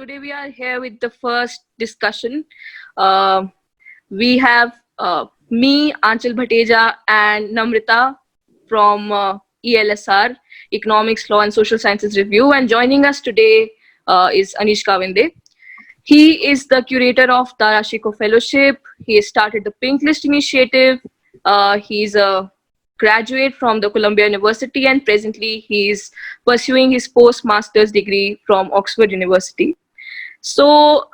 today we are here with the first discussion. Uh, we have me, Anchal, Batheja, and Namrata from ELSR, Economics, Law and Social Sciences Review. And joining us today is Anish Gawande. He is the curator of Dara Shikoh Fellowship. He has started the Pink List Initiative. He's a graduate from the Columbia University, and presently he's pursuing his postmaster's degree from Oxford University. So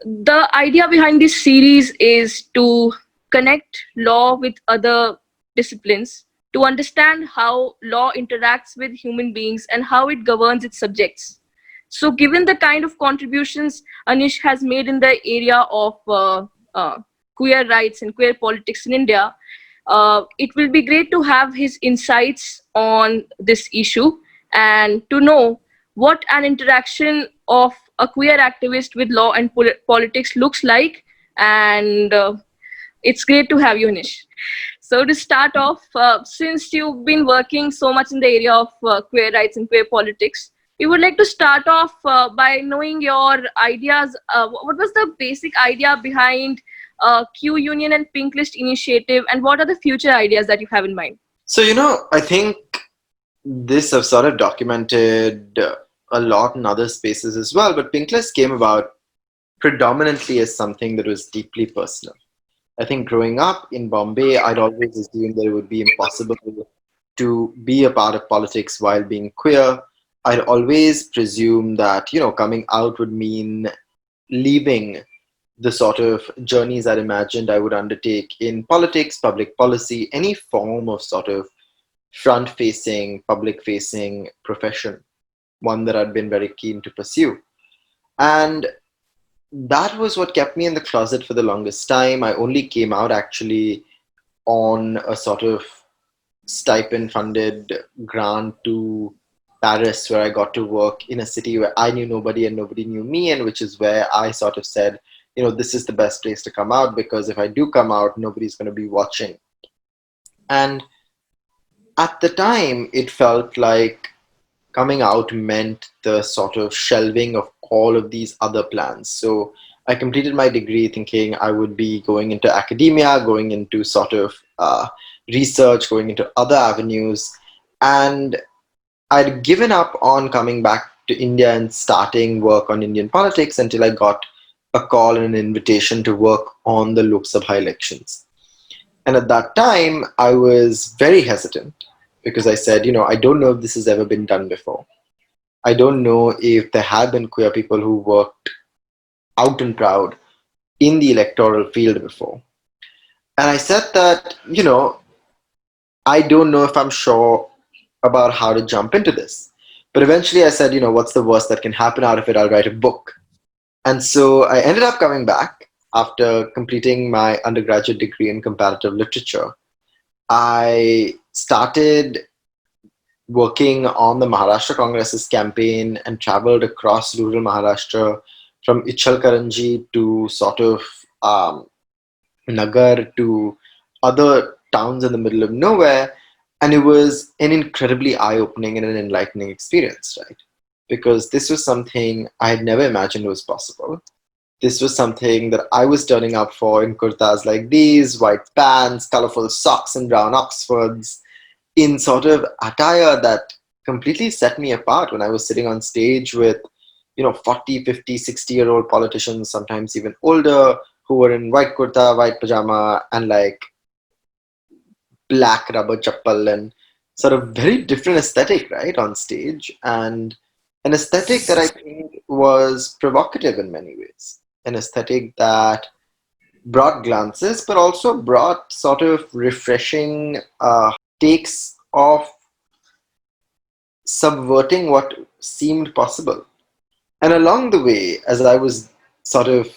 the idea behind this series is to connect law with other disciplines to understand how law interacts with human beings and how it governs its subjects. So given the kind of contributions Anish has made in the area of queer rights and queer politics in India, it will be great to have his insights on this issue and to know what an interaction of a queer activist with law and politics looks like. And it's great to have you, Anish. So to start off, since you've been working so much in the area of queer rights and queer politics, we would like to start off by knowing your ideas. What was the basic idea behind Q Union and Pink List Initiative, and what are the future ideas that you have in mind? So, I think this I've sort of documented a lot in other spaces as well, but Pink List came about predominantly as something that was deeply personal. I think growing up in Bombay, I'd always assumed that it would be impossible to be a part of politics while being queer. I'd always presumed that, coming out would mean leaving the sort of journeys I'd imagined I would undertake in politics, public policy, any form of sort of front-facing, public-facing profession, one that I'd been very keen to pursue. And that was what kept me in the closet for the longest time. I only came out actually on a sort of stipend-funded grant to Paris, where I got to work in a city where I knew nobody and nobody knew me, and which is where I sort of said, this is the best place to come out, because if I do come out, nobody's going to be watching. And at the time, it felt like coming out meant the sort of shelving of all of these other plans. So I completed my degree thinking I would be going into academia, going into sort of research, going into other avenues. And I'd given up on coming back to India and starting work on Indian politics until I got a call and an invitation to work on the Lok Sabha elections. And at that time, I was very hesitant because I said, I don't know if this has ever been done before. I don't know if there have been queer people who worked out and proud in the electoral field before. And I said that, I don't know if I'm sure about how to jump into this. But eventually I said, what's the worst that can happen out of it? I'll write a book. And so I ended up coming back after completing my undergraduate degree in comparative literature. I started working on the Maharashtra Congress's campaign and traveled across rural Maharashtra from Ichalkaranji to sort of Nagar to other towns in the middle of nowhere. And it was an incredibly eye-opening and an enlightening experience, right? Because this was something I had never imagined was possible. This was something that I was turning up for in kurtas like these, white pants, colorful socks and brown Oxfords, in sort of attire that completely set me apart when I was sitting on stage with, 40, 50, 60-year-old politicians, sometimes even older, who were in white kurta, white pajama, and like black rubber chappal, and sort of very different aesthetic, right, on stage. And an aesthetic that I think was provocative in many ways. An aesthetic that brought glances, but also brought sort of refreshing takes of subverting what seemed possible. And along the way, as I was sort of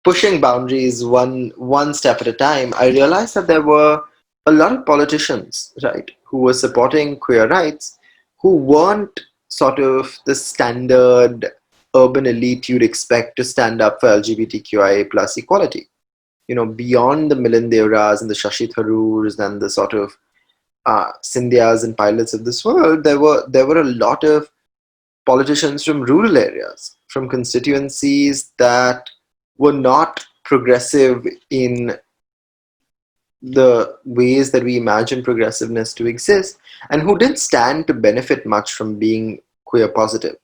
pushing boundaries one step at a time, I realized that there were a lot of politicians, right, who were supporting queer rights, who weren't sort of the standard urban elite you'd expect to stand up for LGBTQIA plus equality. Beyond the Milind Devras and the Shashi Tharoors and the sort of Scindias and pilots of this world, there were a lot of politicians from rural areas, from constituencies that were not progressive in the ways that we imagine progressiveness to exist, and who didn't stand to benefit much from being queer positive.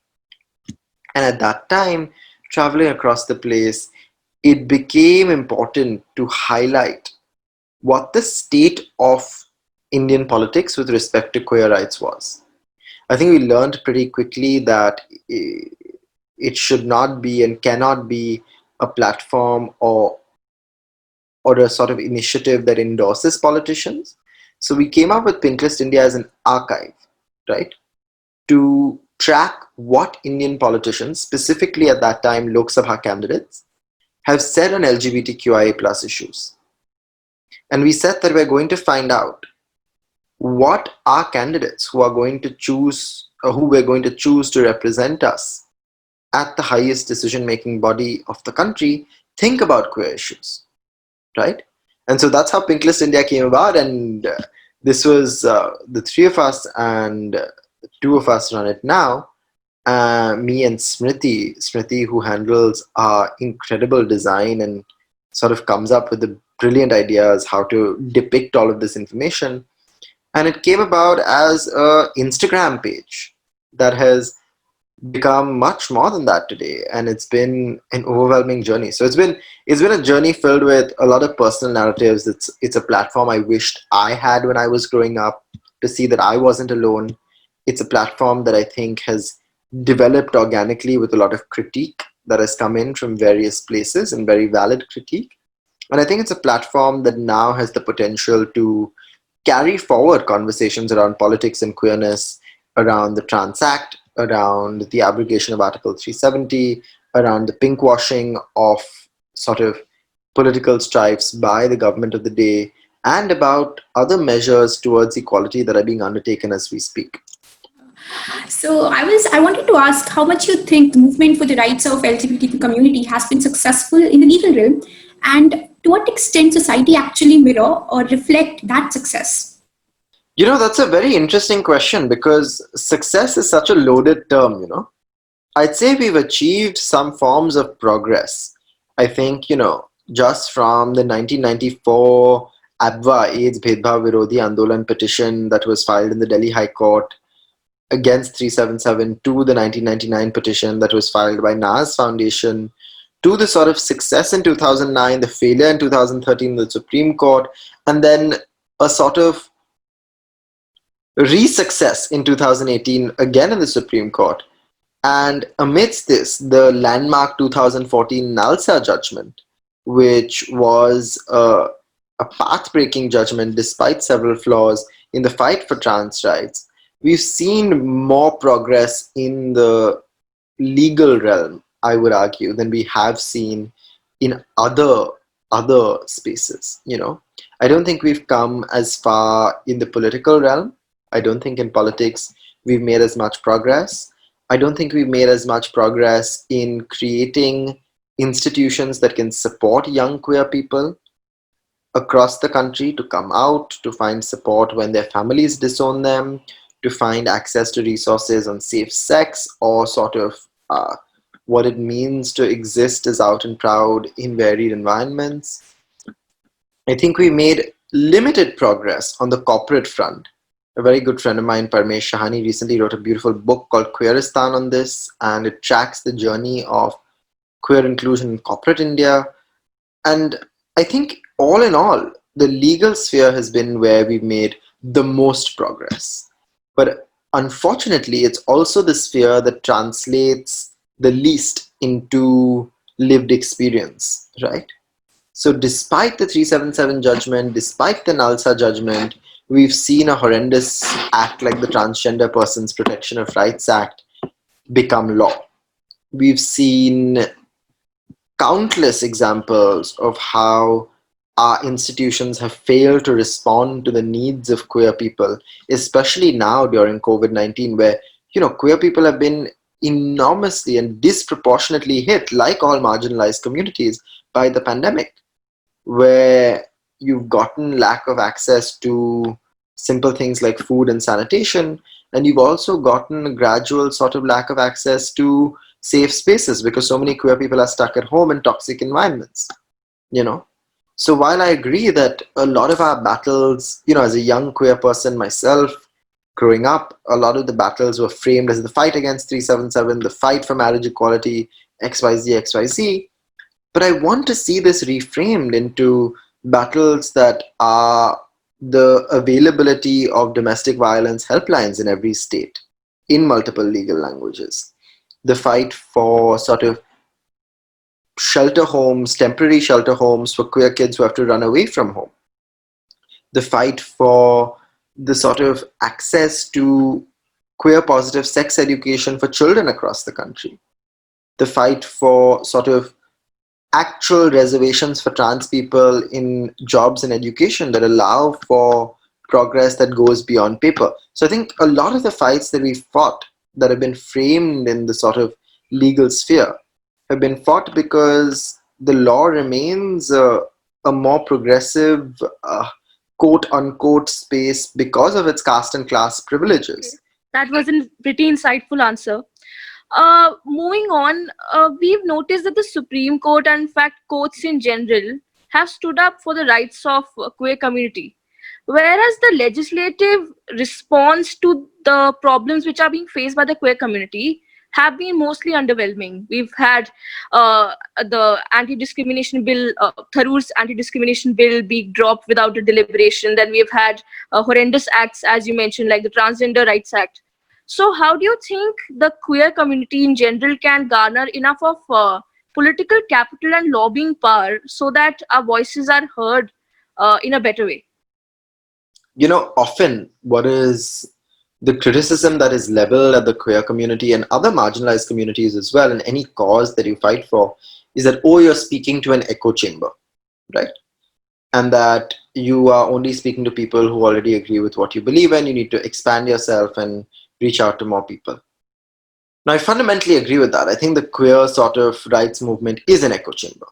And at that time, traveling across the place, it became important to highlight what the state of Indian politics with respect to queer rights was. I think we learned pretty quickly that it should not be and cannot be a platform or a sort of initiative that endorses politicians. So we came up with Pinklist India as an archive, right, to track what Indian politicians, specifically at that time Lok Sabha candidates, have said on LGBTQIA plus issues. And we said that we're going to find out what our candidates who are going to choose, or who we're going to choose to represent us at the highest decision making body of the country, think about queer issues, right? And so that's how Pinklist India came about. And this was the three of us, and two of us run it now. Me and Smriti, who handles our incredible design and sort of comes up with the brilliant ideas how to depict all of this information. And it came about as a Instagram page that has become much more than that today, and it's been an overwhelming journey. So it's been a journey filled with a lot of personal narratives. It's a platform I wished I had when I was growing up, to see that I wasn't alone. It's a platform that I think has developed organically with a lot of critique that has come in from various places, and very valid critique. And I think it's a platform that now has the potential to carry forward conversations around politics and queerness, around the Trans Act, around the abrogation of Article 370, around the pinkwashing of sort of political strifes by the government of the day, and about other measures towards equality that are being undertaken as we speak. So I wanted to ask how much you think the movement for the rights of LGBTQ community has been successful in the legal realm, and to what extent society actually mirror or reflect that success. That's a very interesting question, because success is such a loaded term. I'd say we've achieved some forms of progress. I think, just from the 1994 ABVA, AIDS Bhedbhav Virodhi Andolan petition that was filed in the Delhi High Court against 377, to the 1999 petition that was filed by Nas Foundation, to the sort of success in 2009, the failure in 2013 in the Supreme Court, and then a sort of re-success in 2018 again in the Supreme Court. And amidst this, the landmark 2014 Nalsa judgment, which was a path-breaking judgment despite several flaws in the fight for trans rights, we've seen more progress in the legal realm, I would argue, than we have seen in other spaces. I don't think we've come as far in the political realm. I don't think in politics we've made as much progress. I don't think we've made as much progress in creating institutions that can support young queer people across the country to come out, to find support when their families disown them, to find access to resources on safe sex, or sort of what it means to exist as out and proud in varied environments. I think we made limited progress on the corporate front. A very good friend of mine, Parmesh Shahani, recently wrote a beautiful book called Queeristan on this, and it tracks the journey of queer inclusion in corporate India. And I think, all in all, the legal sphere has been where we've made the most progress. But unfortunately, it's also the sphere that translates the least into lived experience, right? So despite the 377 judgment, despite the Nalsa judgment, we've seen a horrendous act like the Transgender Persons Protection of Rights Act become law. We've seen countless examples of how our institutions have failed to respond to the needs of queer people, especially now during COVID-19, where, queer people have been enormously and disproportionately hit, like all marginalized communities, by the pandemic, where you've gotten lack of access to simple things like food and sanitation, And you've also gotten a gradual sort of lack of access to safe spaces because so many queer people are stuck at home in toxic environments, you know. So while I agree that a lot of our battles, as a young queer person myself, growing up, a lot of the battles were framed as the fight against 377, the fight for marriage equality, XYZ, XYZ. But I want to see this reframed into battles that are the availability of domestic violence helplines in every state in multiple legal languages. The fight for sort of shelter homes, temporary shelter homes for queer kids who have to run away from home. The fight for the sort of access to queer positive sex education for children across the country. The fight for sort of actual reservations for trans people in jobs and education that allow for progress that goes beyond paper. So I think a lot of the fights that we've fought that have been framed in the sort of legal sphere have been fought because the law remains a more progressive, quote unquote, space because of its caste and class privileges. That was a pretty insightful answer. Moving on, we've noticed that the Supreme Court and, in fact, courts in general have stood up for the rights of queer community, whereas the legislative response to the problems which are being faced by the queer community have been mostly underwhelming. We've had the anti-discrimination bill, Tharoor's anti-discrimination bill, be dropped without a deliberation. Then we've had horrendous acts, as you mentioned, like the Transgender Rights Act. So how do you think the queer community in general can garner enough of political capital and lobbying power so that our voices are heard in a better way? Often what is the criticism that is leveled at the queer community and other marginalized communities as well in any cause that you fight for is that, oh, you're speaking to an echo chamber, right? And that you are only speaking to people who already agree with what you believe in. You need to expand yourself and reach out to more people. Now, I fundamentally agree with that. I think the queer sort of rights movement is an echo chamber.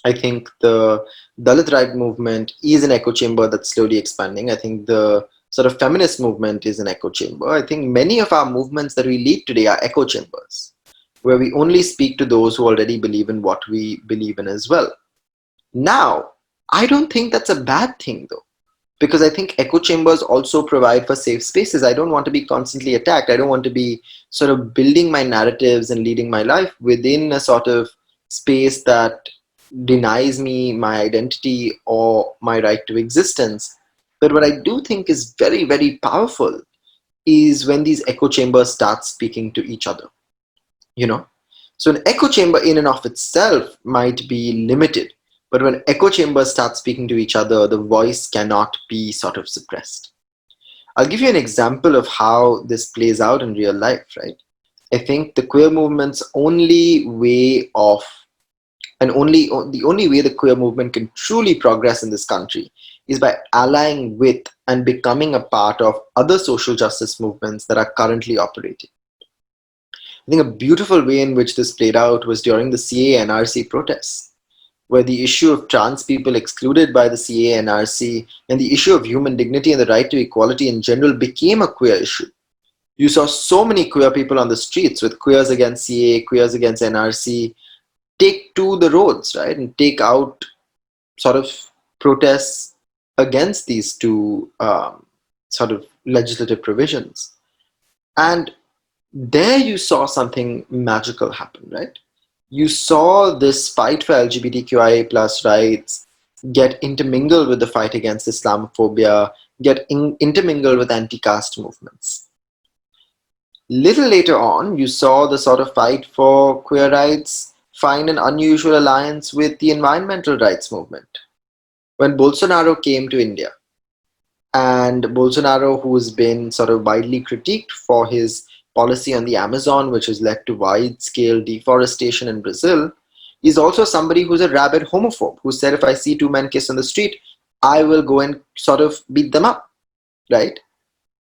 I think the Dalit right movement is an echo chamber that's slowly expanding. I think the sort of feminist movement is an echo chamber. I think many of our movements that we lead today are echo chambers, where we only speak to those who already believe in what we believe in as well. Now, I don't think that's a bad thing though, because I think echo chambers also provide for safe spaces. I don't want to be constantly attacked. I don't want to be sort of building my narratives and leading my life within a sort of space that denies me my identity or my right to existence. But what I do think is very, very powerful is when these echo chambers start speaking to each other. So an echo chamber in and of itself might be limited, but when echo chambers start speaking to each other, the voice cannot be sort of suppressed. I'll give you an example of how this plays out in real life, right? I think the queer movement's only way of the only way the queer movement can truly progress in this country is by allying with and becoming a part of other social justice movements that are currently operating. I think a beautiful way in which this played out was during the CA NRC protests, where the issue of trans people excluded by the CA NRC and the issue of human dignity and the right to equality in general became a queer issue. You saw so many queer people on the streets with queers against CA, queers against NRC, take to the roads, right, and take out sort of protests against these two sort of legislative provisions. And there you saw something magical happen, right? You saw this fight for LGBTQIA plus rights get intermingled with the fight against Islamophobia, get intermingled with anti-caste movements. Little later on, you saw the sort of fight for queer rights find an unusual alliance with the environmental rights movement. When Bolsonaro came to India, and Bolsonaro, who's been sort of widely critiqued for his policy on the Amazon, which has led to wide-scale deforestation in Brazil, is also somebody who's a rabid homophobe, who said, if I see two men kiss on the street, I will go and sort of beat them up, right?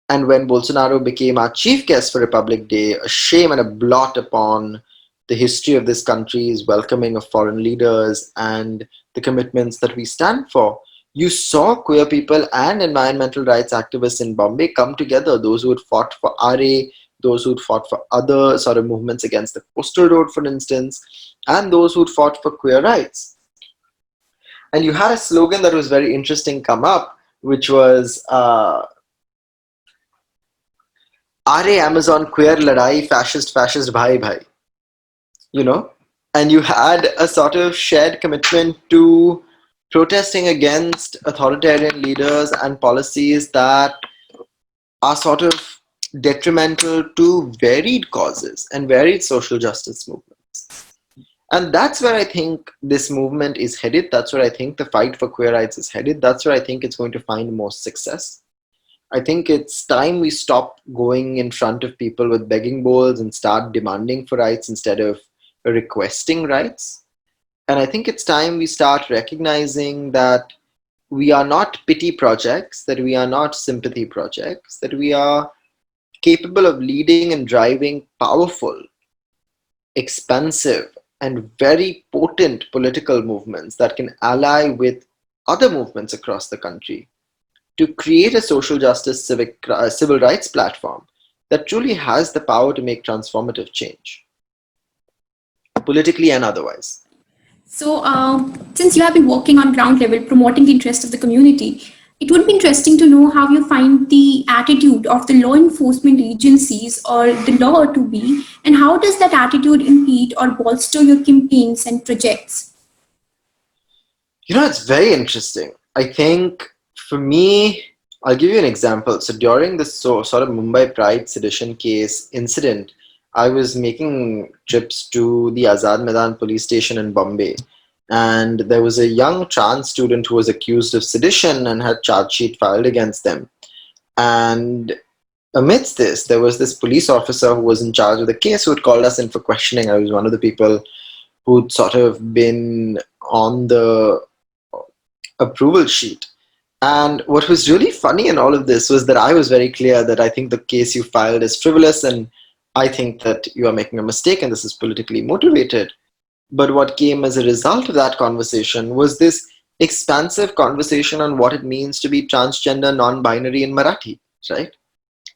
And when Bolsonaro became our chief guest for Republic Day, a shame and a blot upon the history of this country's welcoming of foreign leaders and the commitments that we stand for, you saw queer people and environmental rights activists in Bombay come together, those who had fought for RA, those who had fought for other sort of movements against the coastal road, for instance, and those who had fought for queer rights. And you had a slogan that was very interesting come up, which was RA Amazon queer ladai, fascist bhai bhai, you know? And you had a sort of shared commitment to protesting against authoritarian leaders and policies that are sort of detrimental to varied causes and varied social justice movements. And that's where I think this movement is headed. That's where I think the fight for queer rights is headed. That's where I think it's going to find most success. I think it's time we stop going in front of people with begging bowls and start demanding for rights instead of requesting rights. And I think it's time we start recognizing that we are not pity projects, that we are not sympathy projects, that we are capable of leading and driving powerful, expansive, and very potent political movements that can ally with other movements across the country to create a social justice civil rights platform that truly has the power to make transformative change, politically and otherwise. So, since you have been working on ground level promoting the interest of the community, it would be interesting to know how you find the attitude of the law enforcement agencies or the law to be, and how does that attitude impede or bolster your campaigns and projects? It's very interesting. I think for me, I'll give you an example. So during this sort of Mumbai Pride sedition case incident, I was making trips to the Azad Maidan police station in Bombay. And there was a young trans student who was accused of sedition and had charge sheet filed against them. And amidst this, there was this police officer who was in charge of the case who had called us in for questioning. I was one of the people who'd sort of been on the approval sheet. And what was really funny in all of this was that I was very clear that I think the case you filed is frivolous and I think that you are making a mistake and this is politically motivated. But what came as a result of that conversation was this expansive conversation on what it means to be transgender, non-binary in Marathi, right?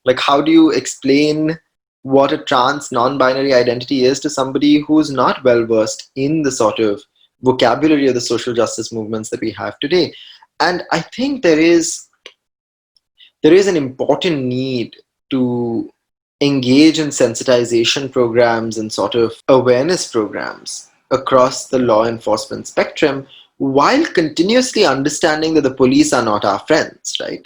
Like, how do you explain what a trans, non-binary identity is to somebody who's not well-versed in the sort of vocabulary of the social justice movements that we have today? And I think there is an important need to engage in sensitization programs and sort of awareness programs across the law enforcement spectrum while continuously understanding that the police are not our friends, right?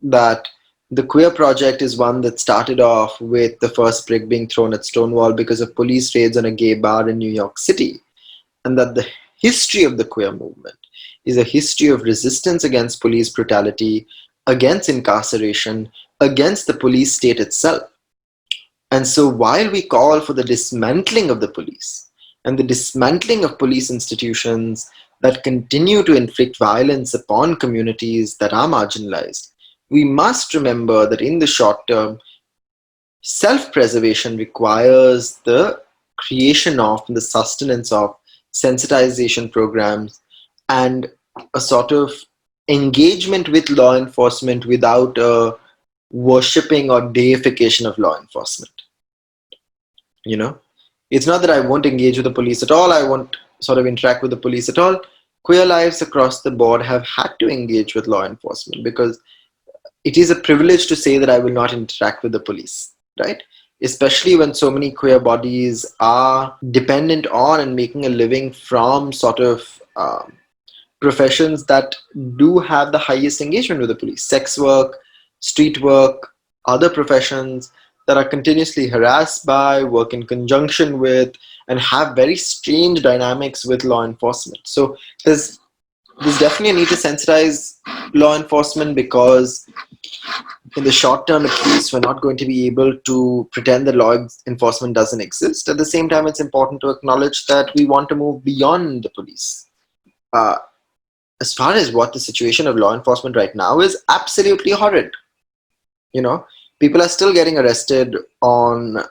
That the Queer Project is one that started off with the first brick being thrown at Stonewall because of police raids on a gay bar in New York City. And that the history of the queer movement is a history of resistance against police brutality, against incarceration, against the police state itself. And so while we call for the dismantling of the police and the dismantling of police institutions that continue to inflict violence upon communities that are marginalized, we must remember that in the short term, self-preservation requires the creation of and the sustenance of sensitization programs and a sort of engagement with law enforcement without a worshipping or deification of law enforcement. It's not that I won't engage with the police at all, I won't sort of interact with the police at all. Queer lives across the board have had to engage with law enforcement because it is a privilege to say that I will not interact with the police, right? Especially when so many queer bodies are dependent on and making a living from sort of professions that do have the highest engagement with the police. Sex work, street work, other professions that are continuously harassed by, work in conjunction with, and have very strange dynamics with law enforcement. So there's definitely a need to sensitize law enforcement because in the short term, at least, we're not going to be able to pretend that law enforcement doesn't exist. At the same time, it's important to acknowledge that we want to move beyond the police. As far as what the situation of law enforcement right now is, absolutely horrid. People are still getting arrested on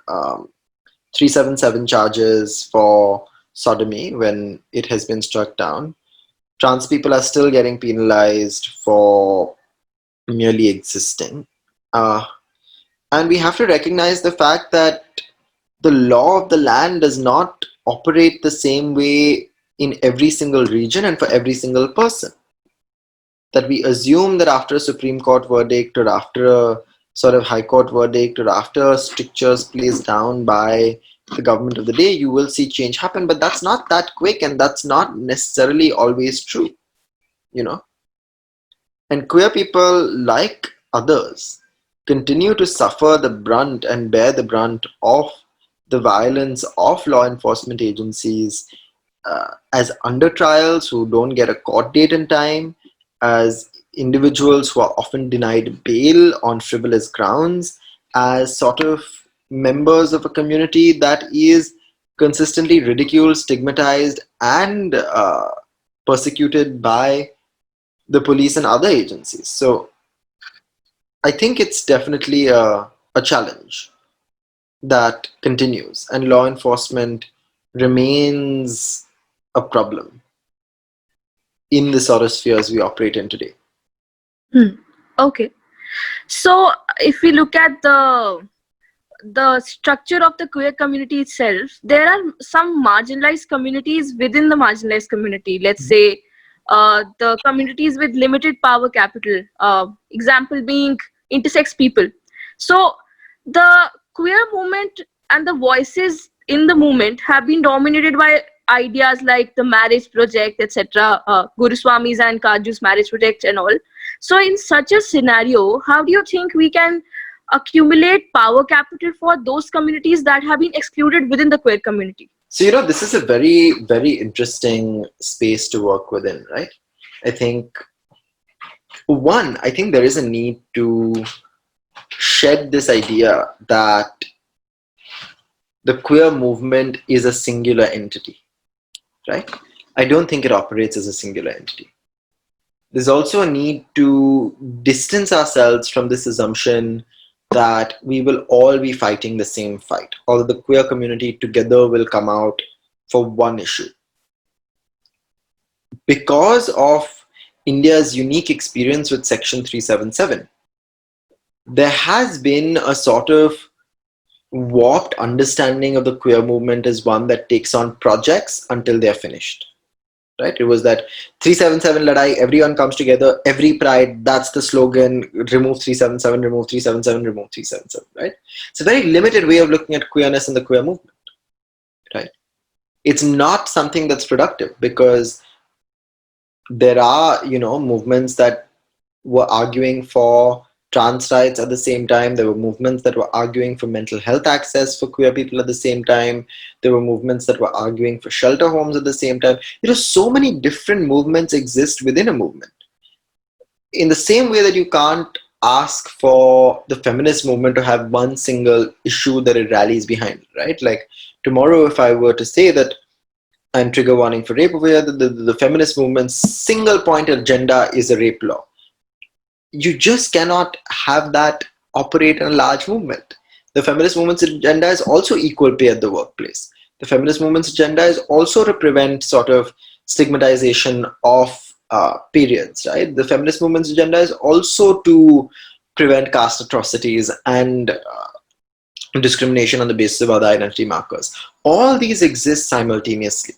377 charges for sodomy when it has been struck down. trans people are still getting penalized for merely existing. And we have to recognize the fact that the law of the land does not operate the same way in every single region and for every single person. That we assume that after a Supreme Court verdict or after a sort of High Court verdict or after strictures placed down by the government of the day, you will see change happen. But that's not that quick, and that's not necessarily always true, you know. And queer people, like others, continue to suffer the brunt and bear the brunt of the violence of law enforcement agencies, as under trials who don't get a court date in time, as individuals who are often denied bail on frivolous grounds, as sort of members of a community that is consistently ridiculed, stigmatized, and persecuted by the police and other agencies. So I think it's definitely a challenge that continues, and law enforcement remains a problem in the sort of spheres we operate in today. Okay. So if we look at the structure of the queer community itself, there are some marginalized communities within the marginalized community. Let's say the communities with limited power capital, example being intersex people. So the queer movement and the voices in the movement have been dominated by ideas like the marriage project, etc., Guru Swami's and Kaju's marriage project and all. So in such a scenario, how do you think we can accumulate power capital for those communities that have been excluded within the queer community? So, you know, this is a very, very interesting space to work within, right? I think, I think there is a need to shed this idea that the queer movement is a singular entity, right? I don't think it operates as a singular entity. There's also a need to distance ourselves from this assumption that we will all be fighting the same fight, or the queer community together will come out for one issue. Because of India's unique experience with Section 377, there has been a sort of warped understanding of the queer movement as one that takes on projects until they're finished. Right? It was that 377 Ladai, everyone comes together, every pride, that's the slogan, remove 377, remove 377, remove 377, right? It's a very limited way of looking at queerness and the queer movement, right? It's not something that's productive, because there are, movements that were arguing for trans rights at the same time. There were movements that were arguing for mental health access for queer people at the same time. There were movements that were arguing for shelter homes at the same time. So many different movements exist within a movement. In the same way that you can't ask for the feminist movement to have one single issue that it rallies behind, right? Like tomorrow, if I were to say that I'm trigger warning for rape over here, the feminist movement's single point agenda is a rape law. You just cannot have that operate in a large movement. The feminist movement's agenda is also equal pay at the workplace. The feminist movement's agenda is also to prevent sort of stigmatization of periods, right? The feminist movement's agenda is also to prevent caste atrocities and discrimination on the basis of other identity markers. All these exist simultaneously.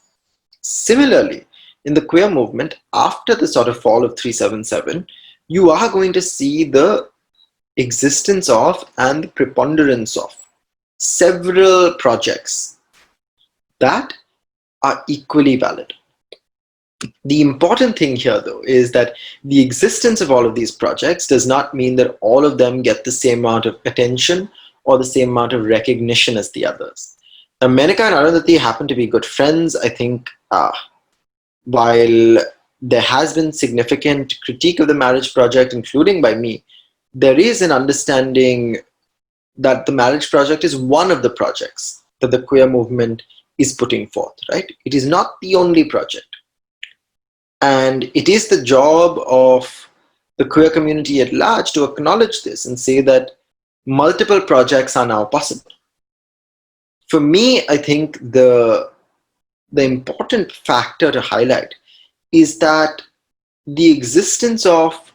Similarly, in the queer movement, after the sort of fall of 377, you are going to see the existence of and the preponderance of several projects that are equally valid. The important thing here, though, is that the existence of all of these projects does not mean that all of them get the same amount of attention or the same amount of recognition as the others. Now, Menaka and Arundhati happen to be good friends. I think while there has been significant critique of the marriage project, including by me, there is an understanding that the marriage project is one of the projects that the queer movement is putting forth, right? It is not the only project. And it is the job of the queer community at large to acknowledge this and say that multiple projects are now possible. For me, I think the important factor to highlight is that the existence of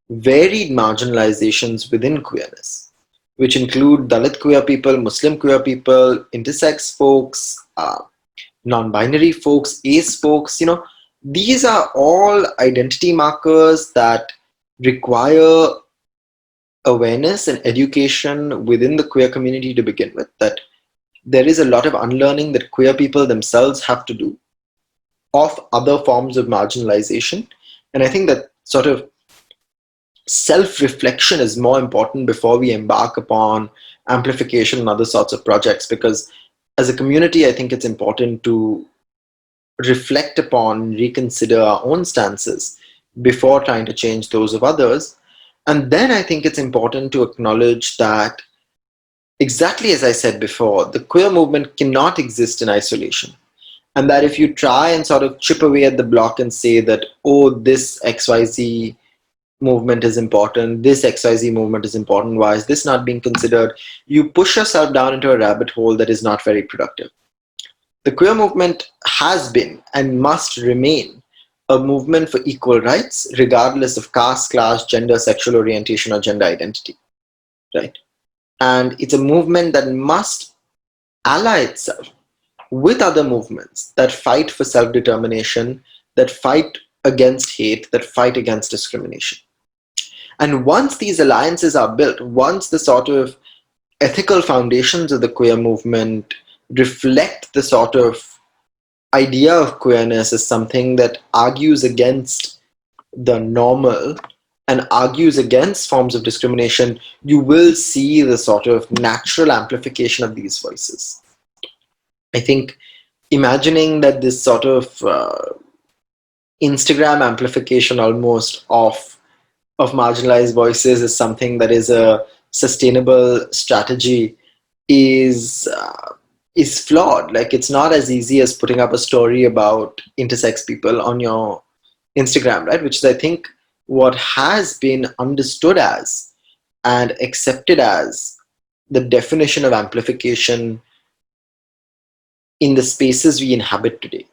varied marginalizations within queerness, which include Dalit queer people, Muslim queer people, intersex folks, non-binary folks, ace folks, these are all identity markers that require awareness and education within the queer community to begin with, that there is a lot of unlearning that queer people themselves have to do of other forms of marginalization. And I think that sort of self-reflection is more important before we embark upon amplification and other sorts of projects, because as a community, I think it's important to reflect upon, reconsider our own stances before trying to change those of others. And then I think it's important to acknowledge that, exactly as I said before, the queer movement cannot exist in isolation. And that if you try and sort of chip away at the block and say that, oh, this XYZ movement is important, this XYZ movement is important, why is this not being considered? You push yourself down into a rabbit hole that is not very productive. The queer movement has been and must remain a movement for equal rights, regardless of caste, class, gender, sexual orientation, or gender identity, right? And it's a movement that must ally itself with other movements that fight for self-determination, that fight against hate, that fight against discrimination. And once these alliances are built, once the sort of ethical foundations of the queer movement reflect the sort of idea of queerness as something that argues against the normal and argues against forms of discrimination, you will see the sort of natural amplification of these voices. I think imagining that this sort of Instagram amplification almost of marginalized voices is something that is a sustainable strategy is flawed. Like, it's not as easy as putting up a story about intersex people on your Instagram, right? Which is, I think, what has been understood as and accepted as the definition of amplification in the spaces we inhabit today.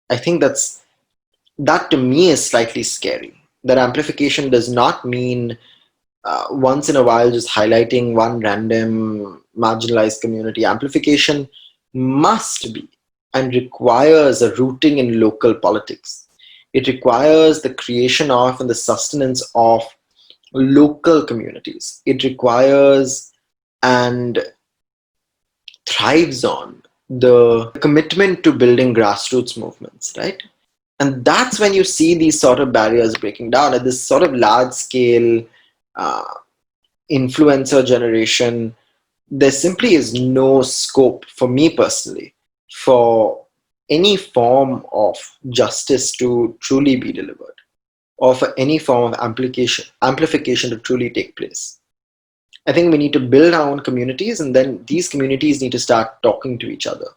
I think that to me is slightly scary. That amplification does not mean once in a while just highlighting one random marginalized community. Amplification must be and requires a rooting in local politics. It requires the creation of and the sustenance of local communities. It requires and thrives on the commitment to building grassroots movements, right? And that's when you see these sort of barriers breaking down at this sort of large scale influencer generation. There simply is no scope for me personally for any form of justice to truly be delivered, or for any form of amplification to truly take place. I think we need to build our own communities, and then these communities need to start talking to each other.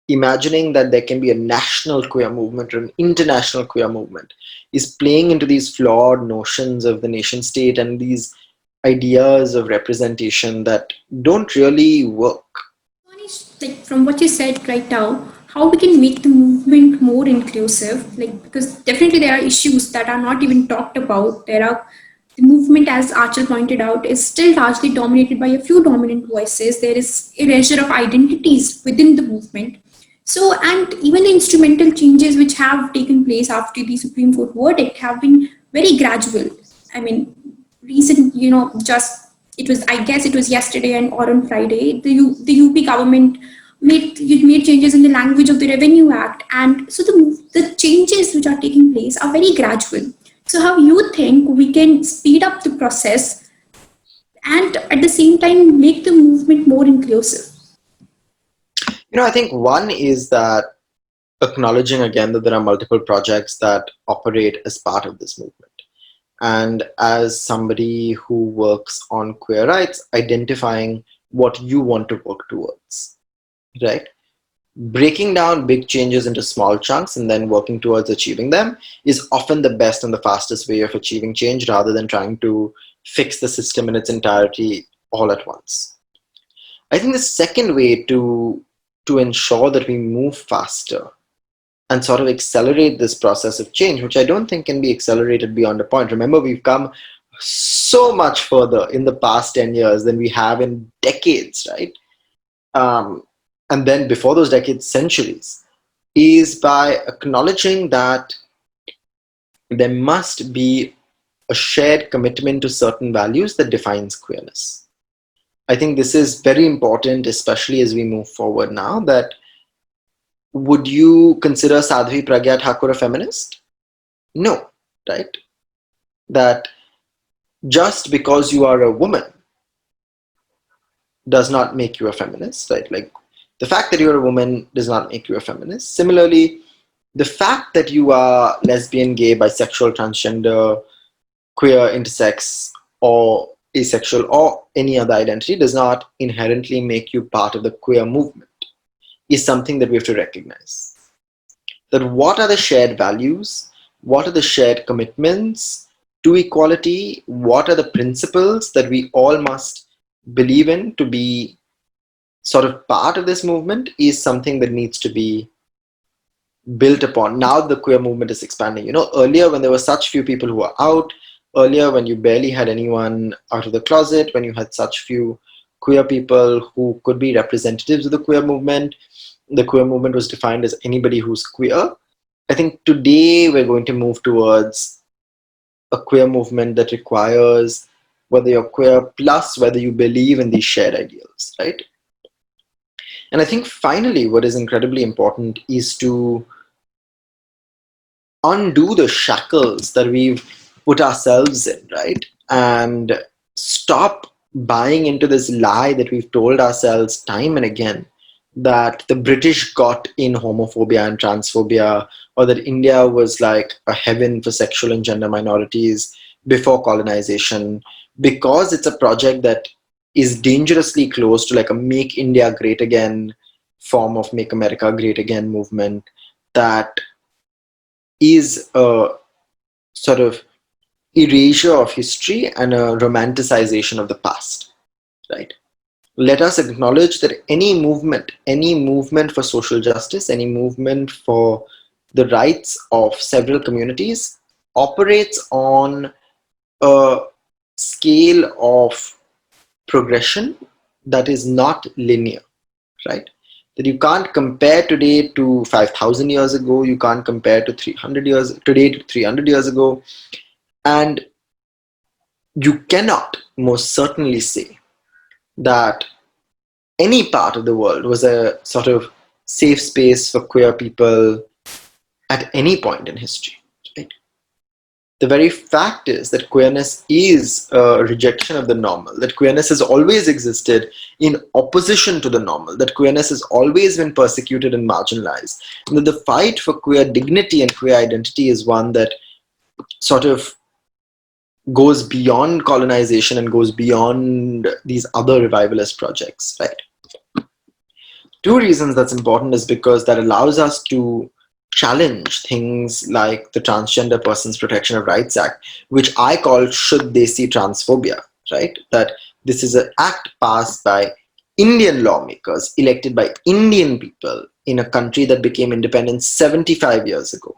Imagining that there can be a national queer movement or an international queer movement is playing into these flawed notions of the nation state and these ideas of representation that don't really work. Anish, like from what you said right now, how we can make the movement more inclusive, like because definitely there are issues that are not even talked about. There are the movement, as Archel pointed out, is still largely dominated by a few dominant voices. There is erasure of identities within the movement. So, and even the instrumental changes which have taken place after the Supreme Court verdict have been very gradual. I mean, recent, just it was, I guess it was yesterday and or on Friday, the UP government made changes in the language of the Revenue Act, and so the changes which are taking place are very gradual. So, how you think we can speed up the process and at the same time make the movement more inclusive? I think one is that acknowledging again that there are multiple projects that operate as part of this movement. And as somebody who works on queer rights, identifying what you want to work towards, right? Breaking down big changes into small chunks and then working towards achieving them is often the best and the fastest way of achieving change, rather than trying to fix the system in its entirety all at once. I think the second way to ensure that we move faster and sort of accelerate this process of change, which I don't think can be accelerated beyond a point. Remember, we've come so much further in the past 10 years than we have in decades, right? And then before those decades, centuries, is by acknowledging that there must be a shared commitment to certain values that defines queerness. I think this is very important, especially as we move forward now, that would you consider Sadhvi Pragya Thakur a feminist? No, right? That just because you are a woman does not make you a feminist, right? Like the fact that you're a woman does not make you a feminist. Similarly, the fact that you are lesbian, gay, bisexual, transgender, queer, intersex, or asexual, or any other identity does not inherently make you part of the queer movement, is something that we have to recognize. That what are the shared values? What are the shared commitments to equality? What are the principles that we all must believe in to be sort of part of this movement is something that needs to be built upon. Now the queer movement is expanding. You know, earlier when there were such few people who were out, earlier when you barely had anyone out of the closet, when you had such few queer people who could be representatives of the queer movement was defined as anybody who's queer. I think today we're going to move towards a queer movement that requires whether you're queer plus whether you believe in these shared ideals, right? And I think finally what is incredibly important is to undo the shackles that we've put ourselves in, right? And stop buying into this lie that we've told ourselves time and again, that the British got in homophobia and transphobia, or that India was like a heaven for sexual and gender minorities before colonization, because it's a project that is dangerously close to like a Make India Great Again form of Make America Great Again movement, that is a sort of erasure of history and a romanticization of the past, right? Let us acknowledge that any movement for social justice, any movement for the rights of several communities operates on a scale of progression that is not linear, right? That you can't compare today to 5,000 years ago, you can't compare to 300 years today to 300 years ago, and you cannot most certainly say that any part of the world was a sort of safe space for queer people at any point in history, right? The very fact is that queerness is a rejection of the normal, that queerness has always existed in opposition to the normal, that queerness has always been persecuted and marginalized, and that the fight for queer dignity and queer identity is one that sort of goes beyond colonization and goes beyond these other revivalist projects, right? Two reasons that's important is because that allows us to challenge things like the Transgender Persons Protection of Rights Act, which I call Should They See Transphobia, right? That this is an act passed by Indian lawmakers elected by Indian people in a country that became independent 75 years ago,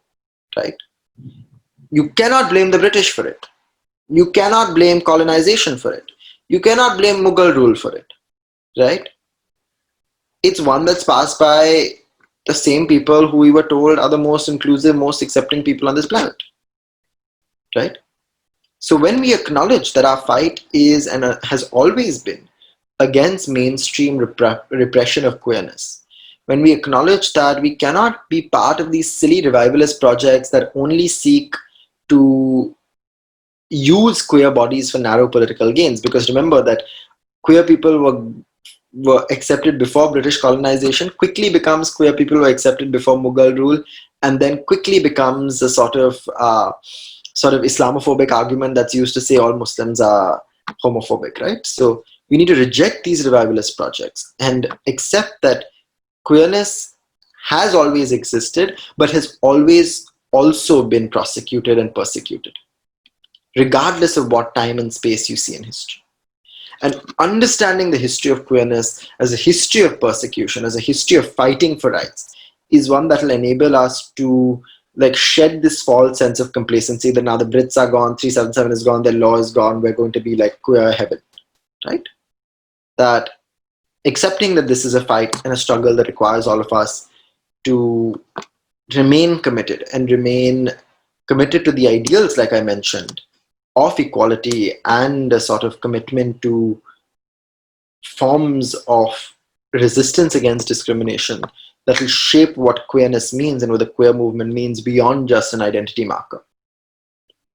right? You cannot blame the British for it. You cannot blame colonization for it. You cannot blame Mughal rule for it, right? It's one that's passed by the same people who we were told are the most inclusive, most accepting people on this planet, right? So when we acknowledge that our fight is and has always been against mainstream repression of queerness, when we acknowledge that we cannot be part of these silly revivalist projects that only seek to use queer bodies for narrow political gains, because remember that queer people were accepted before British colonization, quickly becomes queer people were accepted before Mughal rule, and then quickly becomes a sort of Islamophobic argument that's used to say all Muslims are homophobic, right? So we need to reject these revivalist projects and accept that queerness has always existed, but has always also been prosecuted and persecuted, regardless of what time and space you see in history. And understanding the history of queerness as a history of persecution, as a history of fighting for rights, is one that will enable us to like shed this false sense of complacency that now the Brits are gone, 377 is gone, their law is gone, we're going to be like queer heaven, right? That accepting that this is a fight and a struggle that requires all of us to remain committed and remain committed to the ideals, like I mentioned, of equality and a sort of commitment to forms of resistance against discrimination that will shape what queerness means and what the queer movement means beyond just an identity marker.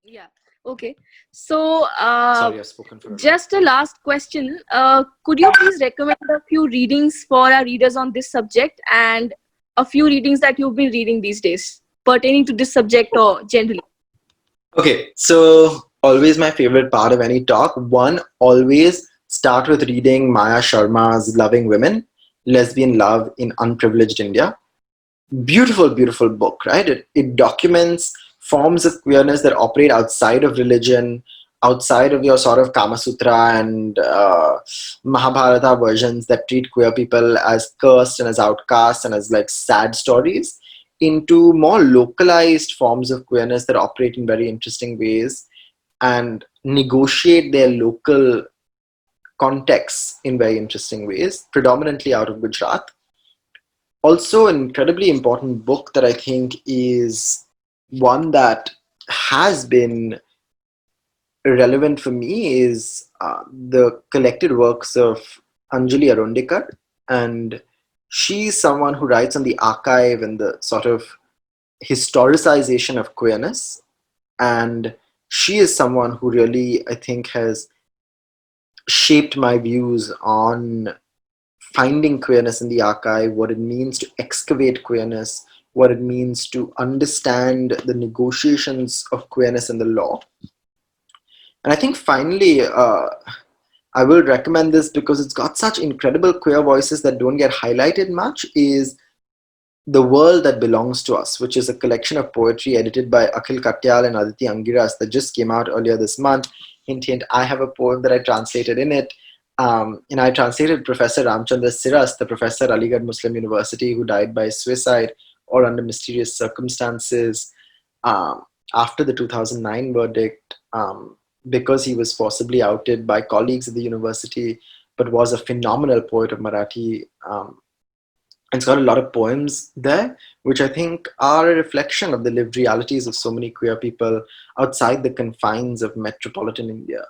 Yeah. Okay. So, Sorry, I've spoken for a long just a last question. Could you please recommend a few readings for our readers on this subject and a few readings that you've been reading these days pertaining to this subject or generally? Okay, so always my favorite part of any talk. One, always start with reading Maya Sharma's Loving Women, Lesbian Love in Unprivileged India. Beautiful, beautiful book, right? It documents forms of queerness that operate outside of religion, outside of your sort of Kama Sutra and Mahabharata versions that treat queer people as cursed and as outcasts and as like sad stories, into more localized forms of queerness that operate in very interesting ways and negotiate their local contexts in very interesting ways, predominantly out of Gujarat. Also, an incredibly important book that I think is one that has been relevant for me is the collected works of Anjali Arundikar. And she's someone who writes on the archive and the sort of historicization of queerness. And she is someone who really, I think, has shaped my views on finding queerness in the archive, what it means to excavate queerness, what it means to understand the negotiations of queerness in the law. And I think finally, I will recommend this because it's got such incredible queer voices that don't get highlighted much, is The World That Belongs to Us, which is a collection of poetry edited by Akhil Katyal and Aditi Angiras that just came out earlier this month. Hint, hint, I have a poem that I translated in it. And I translated Professor Ramchandra Siras, the professor at Aligarh Muslim University who died by suicide or under mysterious circumstances after the 2009 verdict, because he was forcibly outed by colleagues at the university, but was a phenomenal poet of Marathi. It's got a lot of poems there, which I think are a reflection of the lived realities of so many queer people outside the confines of metropolitan India.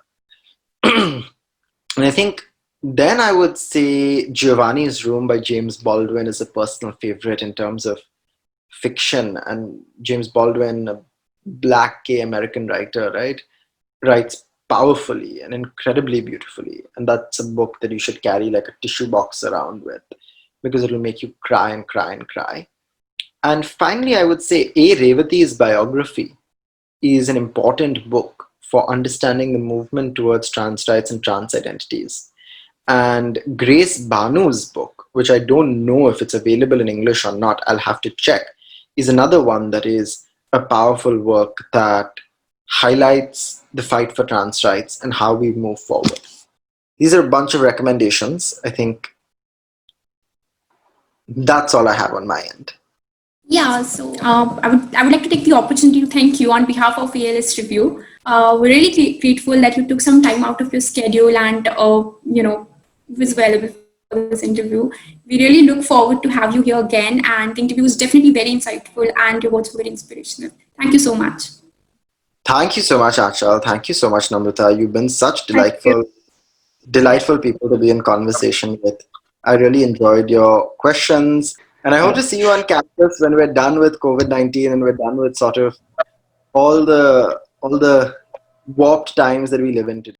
And I think then I would say Giovanni's Room by James Baldwin is a personal favorite in terms of fiction. And James Baldwin, a black gay American writer, right, writes powerfully and incredibly beautifully. And that's a book that you should carry like a tissue box around with because it'll make you cry and cry and cry. And finally, I would say A. Revati's biography is an important book for understanding the movement towards trans rights and trans identities. And Grace Banu's book, which I don't know if it's available in English or not, I'll have to check, is another one that is a powerful work that highlights the fight for trans rights and how we move forward. These are a bunch of recommendations. I think that's all I have on my end. Yeah, so I would like to take the opportunity to thank you on behalf of ELS Review. We're really grateful that you took some time out of your schedule and was available for this interview. We really look forward to have you here again, and the interview was definitely very insightful and your words were very inspirational. Thank you so much. Thank you so much, Anchal. Thank you so much, Namrata. You've been such Thank you. delightful people to be in conversation with. I really enjoyed your questions. And I hope to see you on campus when we're done with COVID-19 and we're done with sort of all the warped times that we live in today.